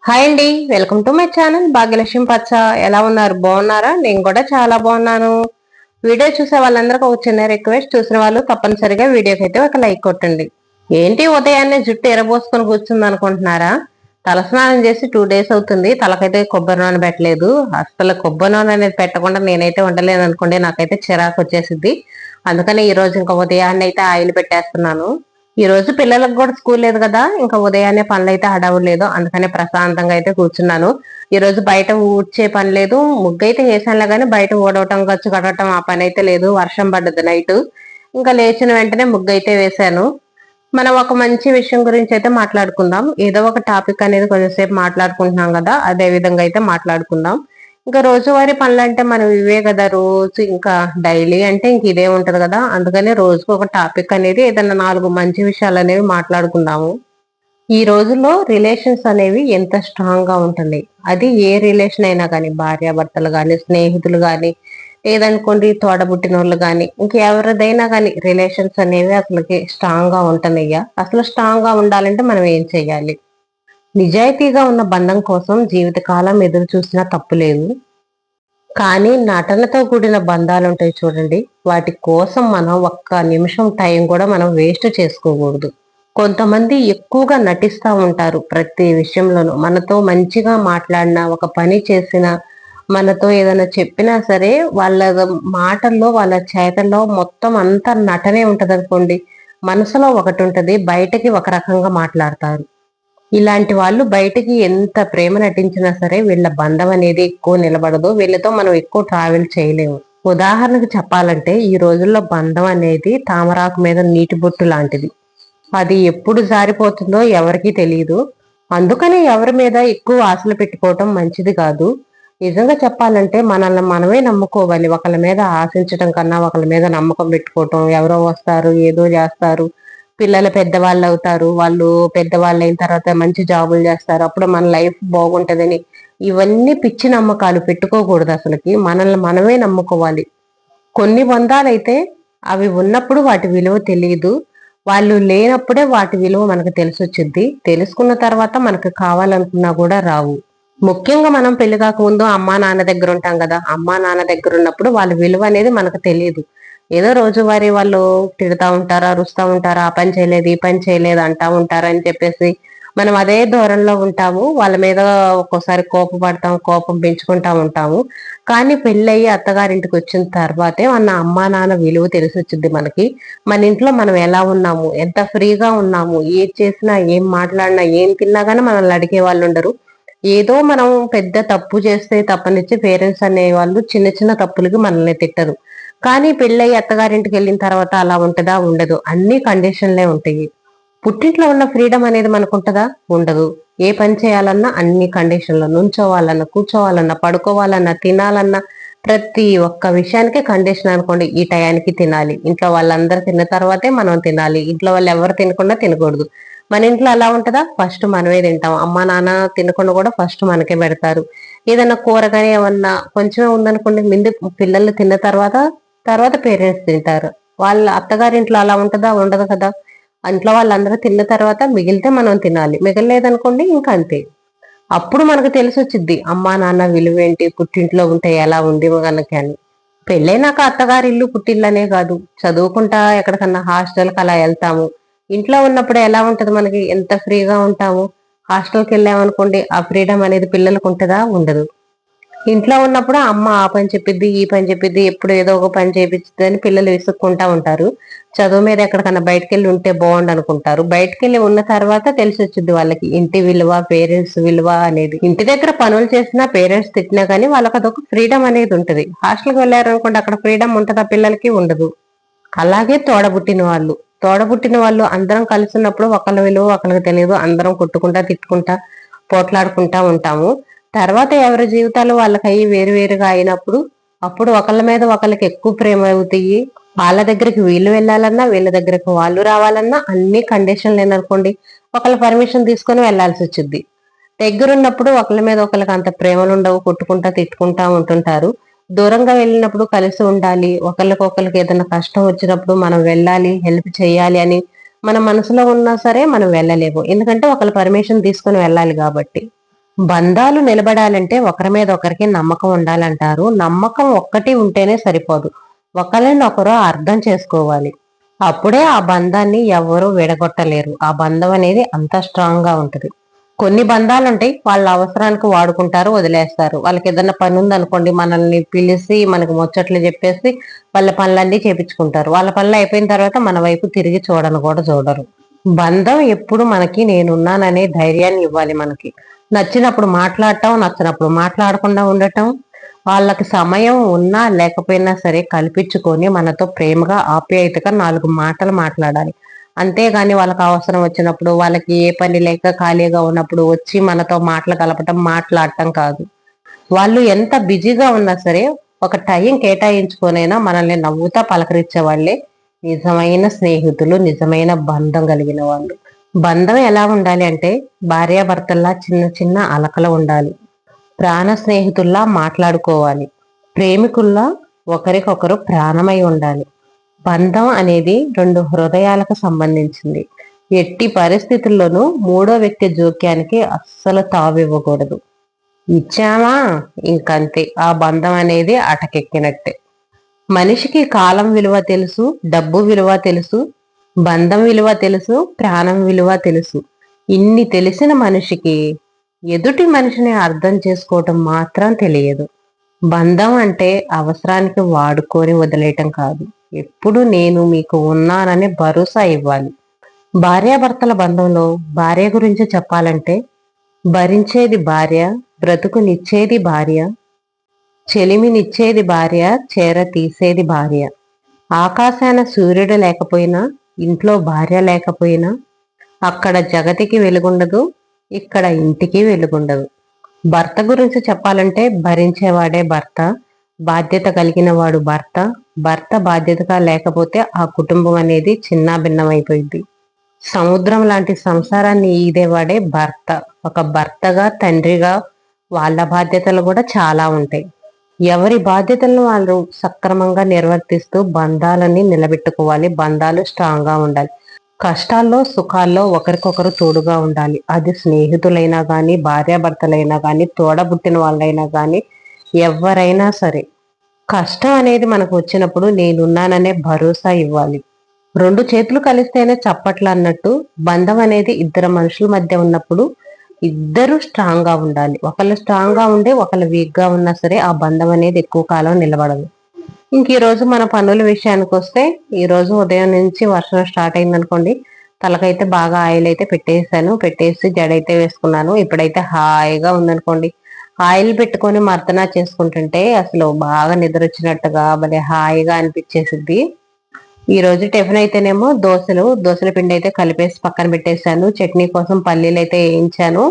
Hi అండి, welcome to my channel Bhagyalakshmi పచ్చ. ఎలా ఉన్నారు? బాగున్నారా? నేను కూడా చాలా బాగున్నాను. వీడియో చూసే వాళ్ళందరికీ ఒక చిన్న రిక్వెస్ట్, చూసిన వాళ్ళు తప్పనిసరిగా వీడియోకి అయితే ఒక లైక్ కొట్టండి. ఏంటి ఉదయాన్నే జుట్టు ఎరబోసుకొని కూర్చుంది అనుకుంటున్నారా? తలస్నానం చేసి 2 days అవుతుంది. తలకైతే కొబ్బరి నూనె పెట్టలేదు. అసలు కొబ్బరి నూనె అనేది పెట్టకుండా నేనైతే ఉండలేను అనుకోండి, నాకైతే చిరాకు వచ్చేసిద్ది. అందుకని ఈ రోజు ఇంకా ఉదయాన్నే అయితే ఆయిల్ పెట్టేస్తున్నాను. ఈ రోజు పిల్లలకు కూడా స్కూల్ లేదు కదా, ఇంకా ఉదయాన్నే పనులు అయితే హడావుడు లేదు. అందుకనే ప్రశాంతంగా అయితే కూర్చున్నాను. ఈ రోజు బయట ఊడ్చే పని లేదు. ముగ్గు అయితే వేసానులే కానీ బయట ఊడవటం, గచ్చు కడటం ఆ పని అయితే లేదు. వర్షం పడ్డది నైట్. ఇంకా లేచిన వెంటనే ముగ్గు అయితే వేసాను. మనం ఒక మంచి విషయం గురించి అయితే మాట్లాడుకుందాం. ఏదో ఒక టాపిక్ అనేది కొంచెంసేపు మాట్లాడుకుంటున్నాం కదా, అదే విధంగా అయితే మాట్లాడుకుందాం. ఇంకా రోజువారీ పనులు అంటే మనం ఇవే కదా, రోజు ఇంకా డైలీ అంటే ఇంక ఇదే ఉంటది కదా. అందుకని రోజుకు ఒక టాపిక్ అనేది ఏదైనా 4 మంచి విషయాలు అనేవి మాట్లాడుకుందాము. ఈ రోజుల్లో రిలేషన్స్ అనేవి ఎంత స్ట్రాంగ్ గా ఉంటున్నాయి. అది ఏ రిలేషన్ అయినా కానీ, భార్యాభర్తలు కానీ, స్నేహితులు కానీ, లేదనుకోండి తోడబుట్టిన వాళ్ళు కానీ, ఇంకెవరిదైనా కానీ రిలేషన్స్ అనేవి అసలుకి స్ట్రాంగ్ గా ఉంటున్నాయ్యా. అసలు స్ట్రాంగ్ గా ఉండాలంటే మనం ఏం చెయ్యాలి? నిజాయితీగా ఉన్న బంధం కోసం జీవితకాలం ఎదురు చూసినా తప్పు లేదు. కానీ నటనతో కూడిన బంధాలుంటాయి చూడండి, వాటి కోసం మనం ఒక్క నిమిషం టైం కూడా మనం వేస్ట్ చేసుకోకూడదు. కొంతమంది ఎక్కువగా నటిస్తా ఉంటారు ప్రతి విషయంలోనూ. మనతో మంచిగా మాట్లాడినా, ఒక పని చేసినా, మనతో ఏదైనా చెప్పినా సరే, వాళ్ళ మాటల్లో వాళ్ళ చేతల్లో మొత్తం అంతా నటనే ఉంటది అనుకోండి. మనసులో ఒకటి ఉంటది, బయటకి ఒక రకంగా మాట్లాడతారు. ఇలాంటి వాళ్ళు బయటికి ఎంత ప్రేమ నటించినా సరే వీళ్ళ బంధం అనేది ఎక్కువ నిలబడదు. వీళ్ళతో మనం ఎక్కువ ట్రావెల్ చేయలేము. ఉదాహరణకు చెప్పాలంటే ఈ రోజుల్లో బంధం అనేది తామరాకు మీద నీటి బొట్టు లాంటిది. అది ఎప్పుడు జారిపోతుందో ఎవరికీ తెలియదు. అందుకని ఎవరి మీద ఎక్కువ ఆశలు పెట్టుకోవటం మంచిది కాదు. నిజంగా చెప్పాలంటే మనల్ని మనమే నమ్ముకోవాలి. ఒకళ్ళ మీద ఆశించటం కన్నా ఒకళ్ళ మీద నమ్మకం పెట్టుకోవటం. ఎవరో వస్తారు, ఏదో చేస్తారు, పిల్లలు పెద్దవాళ్ళు అవుతారు, వాళ్ళు పెద్దవాళ్ళు అయిన తర్వాత మంచి జాబులు చేస్తారు, అప్పుడు మన లైఫ్ బాగుంటదని ఇవన్నీ పిచ్చి నమ్మకాలు పెట్టుకోకూడదు. అసలుకి మనల్ని మనమే నమ్ముకోవాలి. కొన్ని బంధాలైతే అవి ఉన్నప్పుడు వాటి విలువ తెలియదు. వాళ్ళు లేనప్పుడే వాటి విలువ మనకు తెలిసొచ్చుద్ది. తెలుసుకున్న తర్వాత మనకు కావాలనుకున్నా కూడా రావు. ముఖ్యంగా మనం పెళ్లి కాకముందు అమ్మా నాన్న దగ్గర ఉంటాం కదా. అమ్మా నాన్న దగ్గర ఉన్నప్పుడు వాళ్ళ విలువ అనేది మనకు తెలియదు. ఏదో రోజువారీ వాళ్ళు తిడతా ఉంటారు, అరుస్తా ఉంటారు, ఆ పని చేయలేదు, ఈ పని చేయలేదు అంటా ఉంటారు అని చెప్పేసి మనం అదే ధోరణిలో ఉంటాము. వాళ్ళ మీద ఒక్కోసారి కోపపడతాం, కోపం పెంచుకుంటా ఉంటాము. కానీ పెళ్ళయి అత్తగారింటికి వచ్చిన తర్వాతే మన అమ్మా నాన్న విలువ తెలిసి వచ్చింది మనకి. మన ఇంట్లో మనం ఎలా ఉన్నాము, ఎంత ఫ్రీగా ఉన్నాము, ఏది చేసినా, ఏం మాట్లాడినా, ఏం తిన్నా గానీ మనల్ని అడిగే వాళ్ళు ఉండరు. ఏదో మనం పెద్ద తప్పు చేస్తే తప్పనిచ్చి పేరెంట్స్ అనేవాళ్ళు చిన్న చిన్న తప్పులకి మనల్ని తిట్టరు. కానీ పెళ్ళయి అత్తగారింటికి వెళ్ళిన తర్వాత అలా ఉంటదా? ఉండదు. అన్ని కండిషన్లే ఉంటాయి. పుట్టింట్లో ఉన్న ఫ్రీడమ్ అనేది మనకు ఉంటదా? ఉండదు. ఏ పని చేయాలన్నా అన్ని కండిషన్లు. నుంచోవాలన్నా, కూర్చోవాలన్నా, పడుకోవాలన్నా, తినాలన్నా ప్రతి ఒక్క విషయానికి కండిషన్ అనుకోండి. ఈ టయానికి తినాలి, ఇంట్లో వాళ్ళందరూ తిన్న తర్వాతే మనం తినాలి, ఇంట్లో వాళ్ళు ఎవరు తినకుండా తినకూడదు. మన ఇంట్లో అలా ఉంటదా? ఫస్ట్ మనమే తింటాం. అమ్మా నాన్న తినకుండా కూడా ఫస్ట్ మనకే పెడతారు. ఏదైనా కూరగాయ ఏమన్నా కొంచెమే ఉందనుకోండి, ముందు పిల్లలు తిన్న తర్వాత తర్వాత పేరెంట్స్ తింటారు. వాళ్ళ అత్తగారింట్లో అలా ఉంటదా? ఉండదు కదా. ఇంట్లో వాళ్ళందరూ తిన్న తర్వాత మిగిలితే మనం తినాలి, మిగలలేదనుకోండి ఇంకా అంతే. అప్పుడు మనకు తెలిసొచ్చిద్ది అమ్మా నాన్న విలువేంటి, పుట్టింట్లో ఉంటే ఎలా ఉంది కనుక అని. పెళ్ళైనాక అత్తగారి ఇల్లు పుట్టిల్లు అనే కాదు, చదువుకుంటా ఎక్కడికన్నా హాస్టల్కి అలా వెళ్తాము. ఇంట్లో ఉన్నప్పుడు ఎలా ఉంటది, మనకి ఎంత ఫ్రీగా ఉంటాము. హాస్టల్కి వెళ్ళామనుకోండి, ఆ ఫ్రీడమ్ అనేది పిల్లలకు ఉంటుందా? ఉండదు. ఇంట్లో ఉన్నప్పుడు అమ్మ ఆ పని చెప్పిద్ది, ఈ పని చెప్పిద్ది, ఎప్పుడు ఏదో ఒక పని చేపిస్తుంది అని పిల్లలు విసుక్కుంటా ఉంటారు. చదువు మీద ఎక్కడికన్నా బయటకెళ్ళి ఉంటే బాగుండు అనుకుంటారు. బయటకెళ్ళి ఉన్న తర్వాత తెలిసి వచ్చింది వాళ్ళకి ఇంటి విలువ, పేరెంట్స్ విలువ అనేది. ఇంటి దగ్గర పనులు చేసినా, పేరెంట్స్ తిట్టినా కానీ వాళ్ళకి అదొక ఫ్రీడమ్ అనేది ఉంటది. హాస్టల్కి వెళ్ళారనుకోండి, అక్కడ ఫ్రీడమ్ ఉంటుందా? పిల్లలకి ఉండదు. అలాగే తోడబుట్టిన వాళ్ళు అందరం కలిసి ఉన్నప్పుడు ఒకళ్ళ విలువ ఒకళ్ళకి తెలియదు. అందరం కొట్టుకుంటా, తిట్టుకుంటా, పోట్లాడుకుంటా ఉంటాము. తర్వాత ఎవరి జీవితాలు వాళ్ళకయ్యి వేరు వేరుగా అయినప్పుడు అప్పుడు ఒకళ్ళ మీద ఒకళ్ళకి ఎక్కువ ప్రేమ అవుతాయి. వాళ్ళ దగ్గరికి వీళ్ళు వెళ్ళాలన్నా, వీళ్ళ దగ్గరికి వాళ్ళు రావాలన్నా అన్ని కండిషన్ లేననుకోండి, ఒకళ్ళ పర్మిషన్ తీసుకొని వెళ్లాల్సి వచ్చింది. దగ్గరున్నప్పుడు ఒకళ్ళ మీద ఒకళ్ళకి అంత ప్రేమలు ఉండవు, కొట్టుకుంటా తిట్టుకుంటా ఉంటుంటారు. దూరంగా వెళ్ళినప్పుడు కలిసి ఉండాలి. ఒకళ్ళకొకళ్ళకి ఏదైనా కష్టం వచ్చినప్పుడు మనం వెళ్ళాలి, హెల్ప్ చేయాలి అని మన మనసులో ఉన్నా సరే మనం వెళ్ళలేము. ఎందుకంటే ఒకళ్ళ పర్మిషన్ తీసుకొని వెళ్ళాలి కాబట్టి. బంధాలు నిలబడాలంటే ఒకరి మీద ఒకరికి నమ్మకం ఉండాలంటారు. నమ్మకం ఒక్కటి ఉంటేనే సరిపోదు. ఒకరినొకరు అర్థం చేసుకోవాలి. అప్పుడే ఆ బంధాన్ని ఎవరు విడగొట్టలేరు. ఆ బంధం అనేది అంత స్ట్రాంగ్ గా ఉంటది. కొన్ని బంధాలు ఉంటాయి, వాళ్ళ అవసరానికి వాడుకుంటారు, వదిలేస్తారు. వాళ్ళకి ఏదైనా పని ఉందనుకోండి, మనల్ని పిలిచి మనకు ముచ్చట్లు చెప్పేసి వాళ్ళ పనులన్నీ చేపించుకుంటారు. వాళ్ళ పనులు అయిపోయిన తర్వాత మన వైపు తిరిగి చూడను కూడా చూడరు. బంధం ఎప్పుడు మనకి నేనున్నాననే ధైర్యాన్ని ఇవ్వాలి. మనకి నచ్చినప్పుడు మాట్లాడటం, నచ్చినప్పుడు మాట్లాడకుండా ఉండటం, వాళ్ళకి సమయం ఉన్నా లేకపోయినా సరే కల్పించుకొని మనతో ప్రేమగా ఆప్యాయతగా 4 మాటలు మాట్లాడాలి. అంతేగాని వాళ్ళకి అవసరం వచ్చినప్పుడు, వాళ్ళకి ఏ పని లేక ఖాళీగా ఉన్నప్పుడు వచ్చి మనతో మాటలు కలపటం, మాట్లాడటం కాదు. వాళ్ళు ఎంత బిజీగా ఉన్నా సరే ఒక టైం కేటాయించుకొనైనా మనల్ని నవ్వుతా పలకరించే వాళ్ళే నిజమైన స్నేహితులు, నిజమైన బంధం కలిగిన వాళ్ళు. బంధం ఎలా ఉండాలి అంటే భార్యాభర్తల్లా చిన్న చిన్న అలకలు ఉండాలి. ప్రాణ స్నేహితుల్లా మాట్లాడుకోవాలి. ప్రేమికుల్లా ఒకరికొకరు ప్రాణమై ఉండాలి. బంధం అనేది 2 హృదయాలకు సంబంధించింది. ఎట్టి పరిస్థితుల్లోనూ మూడో వ్యక్తి జోక్యానికి అస్సలు తావివ్వకూడదు. ఇచ్చామా ఇంకంతే, ఆ బంధం అనేది అటకెక్కినట్టే. మనిషికి కాలం విలువ తెలుసు, డబ్బు విలువ తెలుసు, బంధం విలువ తెలుసు, ప్రాణం విలువ తెలుసు. ఇన్ని తెలిసిన మనిషికి ఎదుటి మనిషిని అర్థం చేసుకోవటం మాత్రం తెలియదు. బంధం అంటే అవసరానికి వాడుకొని వదిలేయటం కాదు. ఎప్పుడు నేను మీకు ఉన్నానని భరోసా ఇవ్వాలి. భార్యాభర్తల బంధంలో భార్య గురించి చెప్పాలంటే భరించేది భార్య, బ్రతుకునిచ్చేది భార్య, చెలిమినిచ్చేది భార్య, చేర తీసేది భార్య. ఆకాశాన సూర్యుడు లేకపోయినా, ఇంట్లో భార్య లేకపోయినా అక్కడ జగతికి వెలుగుండదు, ఇక్కడ ఇంటికి వెలుగుండదు. భర్త గురించి చెప్పాలంటే భరించేవాడే భర్త, బాధ్యత కలిగిన వాడు భర్త. భర్త బాధ్యతగా లేకపోతే ఆ కుటుంబం అనేది చిన్నాభిన్నమైపోయింది. సముద్రం లాంటి సంసారాన్ని ఈదేవాడే భర్త. ఒక భర్తగా, తండ్రిగా వాళ్ళ బాధ్యతలు కూడా చాలా ఉంటాయి. ఎవరి బాధ్యతలను వాళ్ళు సక్రమంగా నిర్వర్తిస్తూ బంధాలని నిలబెట్టుకోవాలి. బంధాలు స్ట్రాంగ్ గా ఉండాలి. కష్టాల్లో సుఖాల్లో ఒకరికొకరు తోడుగా ఉండాలి. అది స్నేహితులైనా కానీ, భార్యాభర్తలైనా కానీ, తోడబుట్టిన వాళ్ళైనా కానీ, ఎవరైనా సరే. కష్టం అనేది మనకు వచ్చినప్పుడు నేనున్నాననే భరోసా ఇవ్వాలి. 2 చేతులు కలిస్తేనే చప్పట్లు అన్నట్టు బంధం అనేది ఇద్దరు మనుషుల మధ్య ఉన్నప్పుడు ఇద్దరు స్ట్రాంగ్ గా ఉండాలి. ఒకళ్ళు స్ట్రాంగ్ గా ఉండి ఒకళ్ళు వీక్ గా ఉన్నా సరే ఆ బంధం అనేది ఎక్కువ కాలం నిలబడదు. ఇంక ఈ రోజు మన పనుల విషయానికి వస్తే, ఈ రోజు ఉదయం నుంచి వర్షం స్టార్ట్ అయింది అనుకోండి, తలకైతే బాగా ఆయిల్ అయితే పెట్టేసి జడైతే వేసుకున్నాను. ఇప్పుడైతే హాయిగా ఉందనుకోండి. ఆయిల్ పెట్టుకొని మర్దనా చేసుకుంటుంటే అసలు బాగా నిద్ర వచ్చినట్టుగా భలే హాయిగా అనిపించేసింది. ఈ రోజు టిఫిన్ అయితేనేమో దోశల పిండి అయితే కలిపేసి పక్కన పెట్టేశాను. చట్నీ కోసం పల్లీలు అయితే వేయించాను.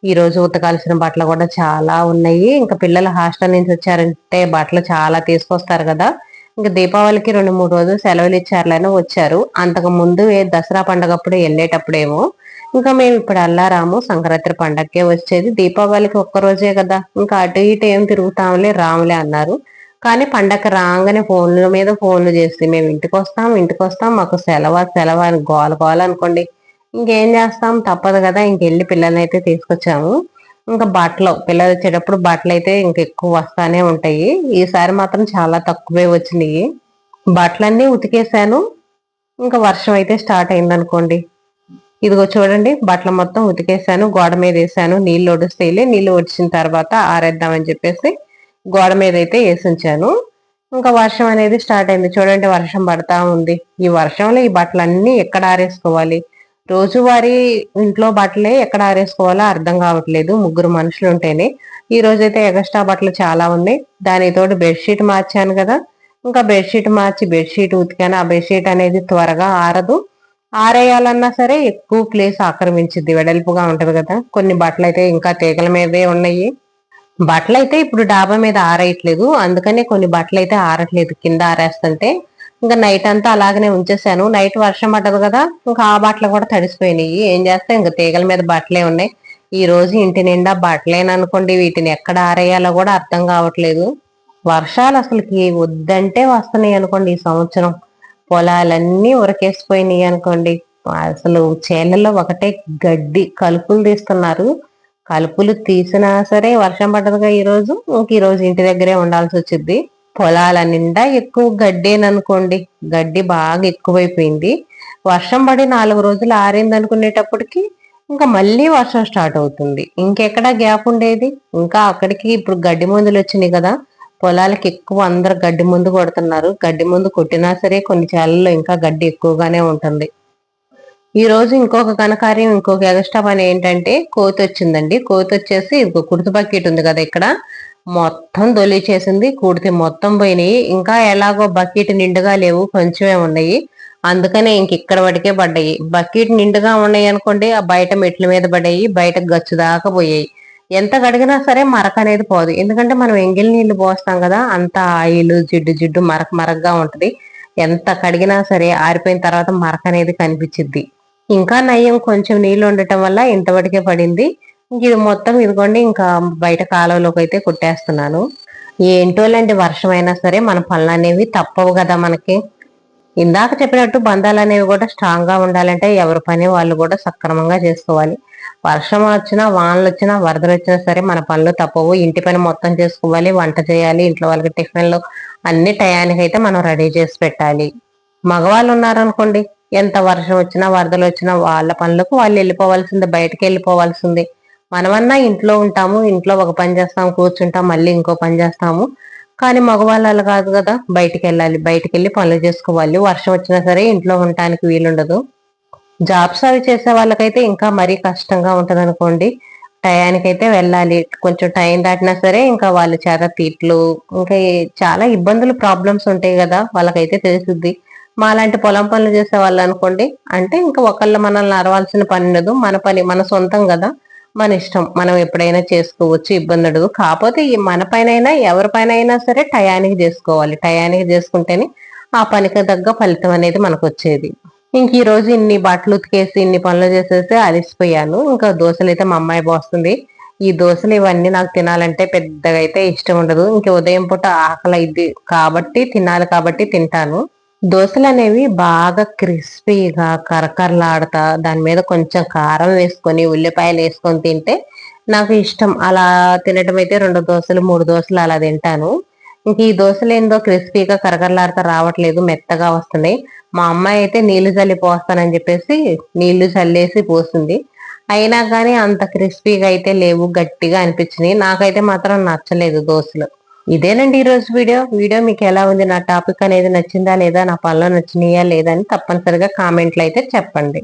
ఈ రోజు ఉతకాల్సిన బట్టలు కూడా చాలా ఉన్నాయి. ఇంకా పిల్లలు హాస్టల్ నుంచి వచ్చారంటే బట్టలు చాలా తీసుకొస్తారు కదా. ఇంకా దీపావళికి 2-3 రోజులు సెలవులు ఇచ్చారులేని వచ్చారు. అంతకు ముందు దసరా పండగప్పుడు వెళ్ళేటప్పుడేమో ఇంకా మేము ఇప్పుడు అల్లారాము, సంక్రాంతి పండగకే వచ్చేది, దీపావళికి ఒక్క రోజే కదా, ఇంకా అటు ఇటు ఏం తిరుగుతాంలే రాములే అన్నారు. కానీ పండగ రాగానే ఫోన్ల మీద ఫోన్లు చేసి మేము ఇంటికి వస్తాం మాకు సెలవు అని గోల గోల అనుకోండి. ఇంకేం చేస్తాం, తప్పదు కదా, ఇంకెళ్ళి పిల్లల్ని అయితే తీసుకొచ్చాము. ఇంకా పిల్లలు వచ్చేటప్పుడు బట్టలు అయితే ఇంకెక్కువ వస్తానే ఉంటాయి. ఈసారి మాత్రం చాలా తక్కువే వచ్చినాయి. బట్టలన్నీ ఉతికేసాను. ఇంకా వర్షం అయితే స్టార్ట్ అయిందనుకోండి. ఇదిగో చూడండి, బట్టలు మొత్తం ఉతికేసాను, గోడ మీద వేసాను. నీళ్లు ఒడిస్తే నీళ్లు ఒడిచిన తర్వాత ఆరేద్దామని చెప్పేసి గోడ మీద అయితే వేసి ఉంచాను. ఇంకా వర్షం అనేది స్టార్ట్ అయింది. చూడండి, వర్షం పడతా ఉంది. ఈ వర్షంలో ఈ బట్టలన్నీ ఎక్కడ ఆరేసుకోవాలి? రోజువారీ ఇంట్లో బట్టలే ఎక్కడ ఆరేసుకోవాలో అర్థం కావట్లేదు. 3 మనుషులు ఉంటేనే. ఈ రోజైతే ఎగస్ట్రా బట్టలు చాలా ఉన్నాయి. దానితోటి బెడ్షీట్ మార్చాను కదా, ఇంకా బెడ్షీట్ మార్చి బెడ్షీట్ ఉతికాను. ఆ బెడ్షీట్ అనేది త్వరగా ఆరదు. ఆరేయాలన్నా సరే ఎక్కువ ప్లేస్ ఆక్రమించింది, వెడల్పుగా ఉంటది కదా. కొన్ని బట్టలు అయితే ఇంకా తీగల మీదే ఉన్నాయి. బట్టలు అయితే ఇప్పుడు డాబా మీద ఆరేయట్లేదు, అందుకనే కొన్ని బట్టలు అయితే ఆరట్లేదు. కింద ఆరేస్తుంటే ఇంకా నైట్ అంతా అలాగనే ఉంచేసాను. నైట్ వర్షం పడ్డదు కదా, ఇంకా ఆ బట్టలు కూడా తడిసిపోయినాయి. ఏం చేస్తే ఇంకా తీగల మీద బట్టలే ఉన్నాయి. ఈ రోజు ఇంటి నిండా బట్టలేననుకోండి, వీటిని ఎక్కడ ఆరేయాలో కూడా అర్థం కావట్లేదు. వర్షాలు అసలుకి వద్దంటే వస్తున్నాయి అనుకోండి. ఈ సంవత్సరం పొలాలన్నీ ఉరకేసిపోయినాయి అనుకోండి. అసలు చేలల్లో ఒకటే గడ్డి, కలుపులు తీస్తున్నారు. కలుపులు తీసినా సరే వర్షం పడ్డదుగా ఈరోజు, ఈరోజు ఇంటి దగ్గరే ఉండాల్సి వచ్చింది. పొలాల నిండా ఎక్కువ గడ్డేననుకోండి, గడ్డి బాగా ఎక్కువైపోయింది. వర్షం పడి 4 రోజులు ఆరింది అనుకునేటప్పటికి ఇంకా మళ్ళీ వర్షం స్టార్ట్ అవుతుంది. ఇంకెక్కడ గ్యాప్ ఉండేది. ఇంకా అక్కడికి ఇప్పుడు గడ్డి మందులు వచ్చినాయి కదా, పొలాలకి ఎక్కువ అందరు గడ్డి మందు కొడుతున్నారు. గడ్డి మందు కొట్టినా సరే కొన్ని చాలల్లో ఇంకా గడ్డి ఎక్కువగానే ఉంటుంది. ఈ రోజు ఇంకొక ఘనకార్యం, ఇంకొక ఎగస్ట్రా పని ఏంటంటే కోతి వచ్చిందండి. కోతి వచ్చేసి ఇంకో కుర్తి బకెట్ ఉంది కదా ఇక్కడ, మొత్తం దొలిచేసింది. కుడితి మొత్తం పోయినాయి. ఇంకా ఎలాగో బకెట్ నిండుగా లేవు, కొంచెమే ఉన్నాయి. అందుకనే ఇంక ఇక్కడ వరకే పడ్డాయి. బకెట్ నిండుగా ఉన్నాయి అనుకోండి, ఆ బయట మెట్ల మీద పడ్డాయి, బయట గచ్చు దాకా పోయాయి. ఎంత కడిగినా సరే మరక అనేది పోదు. ఎందుకంటే మనం ఎంగిల్ నీళ్లు పోస్తాం కదా, అంత ఆయిల్ జిడ్డు జిడ్డు మరక మరకగా ఉంటది. ఎంత కడిగినా సరే ఆరిపోయిన తర్వాత మరక అనేది కనిపించిద్ది. ఇంకా నయ్యం కొంచెం నీళ్లు ఉండటం వల్ల ఇంతవరకే పడింది. ఇది మొత్తం ఇదిగోండి ఇంకా బయట కాలువలోకి అయితే కొట్టేస్తున్నాను. ఏంటోలేండి, వర్షం అయినా సరే మన పనులు అనేవి తప్పవు కదా మనకి. ఇందాక చెప్పినట్టు బంధాలు అనేవి కూడా స్ట్రాంగ్ గా ఉండాలంటే ఎవరి పని వాళ్ళు కూడా సక్రమంగా చేసుకోవాలి. వర్షం వచ్చినా, వానలు వచ్చినా, వరదలు వచ్చినా సరే మన పనులు తప్పవు. ఇంటి పని మొత్తం చేసుకోవాలి, వంట చేయాలి, ఇంట్లో వాళ్ళకి టిఫిన్లు అన్ని టయానికి అయితే మనం రెడీ చేసి పెట్టాలి. మగవాళ్ళు ఉన్నారనుకోండి, ఎంత వర్షం వచ్చినా వరదలు వచ్చినా వాళ్ళ పనులకు వాళ్ళు వెళ్ళిపోవాల్సిందే, బయటకు వెళ్ళిపోవాల్సిందే. మనమన్నా ఇంట్లో ఉంటాము, ఇంట్లో ఒక పని చేస్తాము, కూర్చుంటాం, మళ్ళీ ఇంకో పని చేస్తాము. కానీ మగవాళ్ళు అలా కాదు కదా, బయటికి వెళ్ళాలి, బయటికి వెళ్ళి పనులు చేసుకోవాలి. వర్షం వచ్చినా సరే ఇంట్లో ఉండటానికి వీలుండదు. జాబ్స్ అవి చేసే వాళ్ళకైతే ఇంకా మరీ కష్టంగా ఉంటది అనుకోండి. టయానికైతే వెళ్ళాలి, కొంచెం టైం దాటినా సరే ఇంకా వాళ్ళ చేత తిట్లు, ఇంకా చాలా ఇబ్బందులు ప్రాబ్లమ్స్ ఉంటాయి కదా, వాళ్ళకైతే తెలుసుద్ది. మాలాంటి పొలం పనులు చేసే వాళ్ళు అనుకోండి, అంటే ఇంకా ఒకళ్ళు మనల్ని అరవాల్సిన పని ఉండదు. మన పని మన సొంతం కదా, మన ఇష్టం, మనం ఎప్పుడైనా చేసుకోవచ్చు, ఇబ్బంది ఉండదు. కాకపోతే ఈ మన పైన అయినా ఎవరి పైన అయినా సరే టయానికి చేసుకోవాలి. టయానికి చేసుకుంటేనే ఆ పనికి తగ్గ ఫలితం అనేది మనకు వచ్చేది. ఇంక ఈ రోజు ఇన్ని బట్టలు ఉతికేసి ఇన్ని పనులు చేసేసి అలిసిపోయాను. ఇంకా దోశలు అయితే మా అమ్మాయి పోస్తుంది. ఈ దోశలు ఇవన్నీ నాకు తినాలంటే పెద్దగా అయితే ఇష్టం ఉండదు. ఇంక ఉదయం పూట ఆకలి అయింది కాబట్టి తినాలి, కాబట్టి తింటాను. దోశలు అనేవి బాగా క్రిస్పీగా కరకరలాడతా దాని మీద కొంచెం కారం వేసుకొని ఉల్లిపాయలు వేసుకొని తింటే నాకు ఇష్టం. అలా తినటం అయితే 2 దోశలు 3 దోశలు అలా తింటాను. ఇంక ఈ దోశలు ఏందో క్రిస్పీగా కరకరలాడతా రావట్లేదు, మెత్తగా వస్తున్నాయి. మా అమ్మాయి అయితే నీళ్లు చల్లి పోస్తానని చెప్పేసి నీళ్లు చల్లేసి పోస్తుంది. అయినా కానీ అంత క్రిస్పీగా అయితే లేవు, గట్టిగా అనిపించినాయి. నాకైతే మాత్రం నచ్చలేదు దోశలు. ఇదేనండి ఈరోజు వీడియో మీకు ఎలా ఉంది, నా టాపిక్ అనేది నచ్చిందా లేదా, నా పనులు నచ్చినాయా లేదా అని తప్పనిసరిగా కామెంట్లు అయితే చెప్పండి.